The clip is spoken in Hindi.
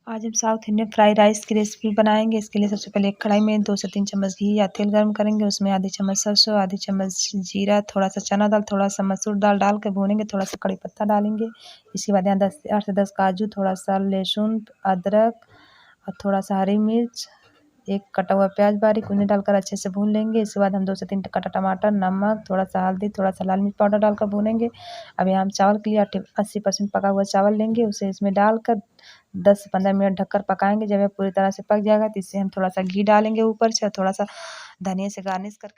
आज हम साउथ इंडियन फ्राइड राइस की रेसिपी बनाएंगे। इसके लिए सबसे पहले एक कढ़ाई में 2 से 3 चम्मच घी या तेल गर्म करेंगे। उसमें आधी चम्मच सरसों, आधी चम्मच जीरा, थोड़ा सा चना दाल, थोड़ा सा मसूर दाल डाल के भूनेंगे। थोड़ा सा कड़ी पत्ता डालेंगे। इसके बाद यहाँ 8 से 10 काजू, थोड़ा सा लहसुन, अदरक और थोड़ा सा हरी मिर्च, एक कटा हुआ प्याज बारीक, उन्हें डालकर अच्छे से भून लेंगे। इसके बाद हम 2 से 3 कटा टमाटर, नमक, थोड़ा सा हल्दी, थोड़ा सा लाल मिर्च पाउडर डालकर भूनेंगे। अब यहाँ हम चावल के लिए 80% पका हुआ चावल लेंगे, उसे इसमें डालकर 10 से 15 मिनट ढककर पकाएंगे। जब यह पूरी तरह से पक जाएगा तो इससे हम थोड़ा सा घी डालेंगे ऊपर से और थोड़ा सा धनिया से गार्निश करके